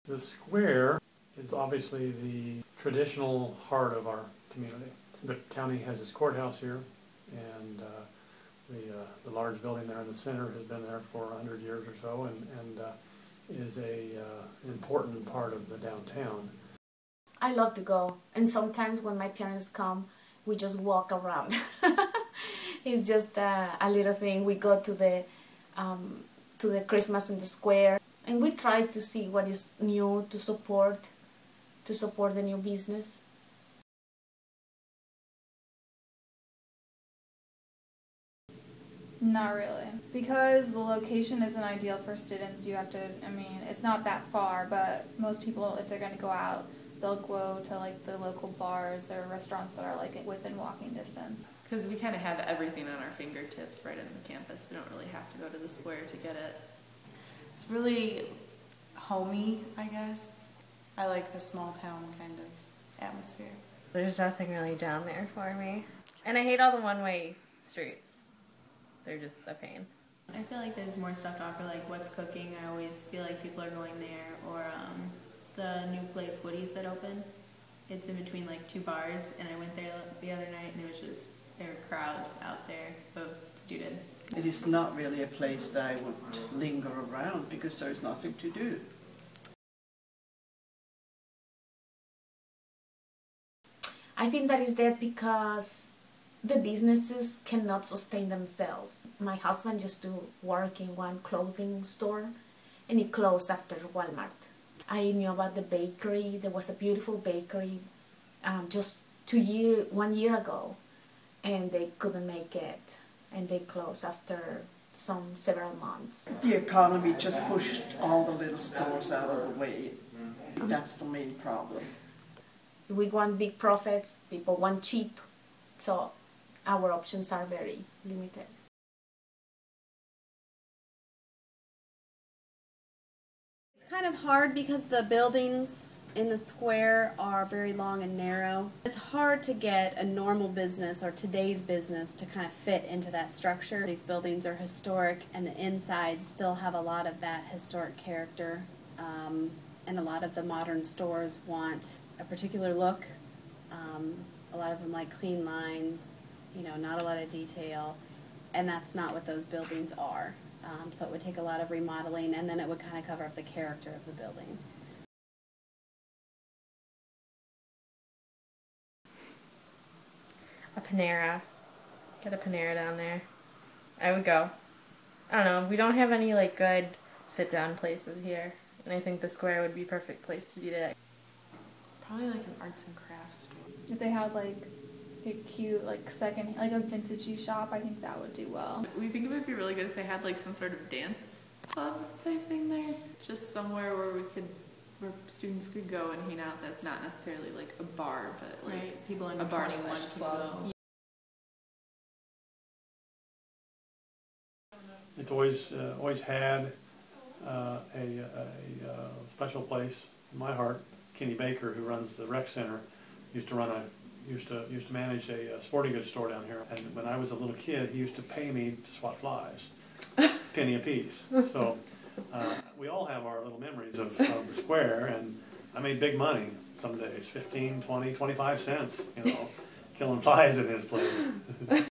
The square is obviously the traditional heart of our community. The county has its courthouse here, and the large building there in the center has been there for 100 years or so, and is an important part of the downtown. I love to go, and sometimes when my parents come, we just walk around. It's just a little thing. We go to the Christmas in the square, and we try to see what is new to support the new business. Not really, because the location isn't ideal for students. You have to, I mean, it's not that far, but most people, if they're going to go out, they'll go to like the local bars or restaurants that are like within walking distance. Because we kind of have everything on our fingertips right on the campus. We don't really have to go to the square to get it. It's really homey, I guess. I like the small town kind of atmosphere. There's nothing really down there for me. And I hate all the one-way streets. They're just a pain. I feel like there's more stuff to offer, like what's cooking. I always feel like people are going there, or the new place Woody's that opened. It's in between like two bars, and I went there the other night, and it was just, there were crowds out there of students. It is not really a place that I would linger around because there is nothing to do. I think that is there because the businesses cannot sustain themselves. My husband used to work in one clothing store, and it closed after Walmart. I knew about the bakery. There was a beautiful bakery just 1 year ago, and they couldn't make it, and they closed after several months. The economy just pushed all the little stores out of the way. That's the main problem. We want big profits, people want cheap, so our options are very limited. It's kind of hard because the buildings in the square are very long and narrow. It's hard to get a normal business or today's business to kind of fit into that structure. These buildings are historic, and the insides still have a lot of that historic character. And a lot of the modern stores want a particular look. A lot of them like clean lines, you know, not a lot of detail, and that's not what those buildings are. So it would take a lot of remodeling, and then it would kind of cover up the character of the building. A Panera. Get a Panera down there. I would go. I don't know, we don't have any like good sit-down places here, and I think the square would be a perfect place to do that. Probably like an arts and crafts store. If they had like a cute like like a vintagey shop, I think that would do well. We think it would be really good if they had like some sort of dance club type thing there. Just somewhere where students could go and hang out that's not necessarily like a bar, but like Right. People in a bar /club. club. It's always had a special place in my heart. Kenny Baker, who runs the rec center, used to manage a sporting goods store down here. And when I was a little kid, he used to pay me to swat flies, penny a piece. So we all have our little memories of the square, and I made big money some days, 15, 20, 25 cents, you know, killing flies in his place.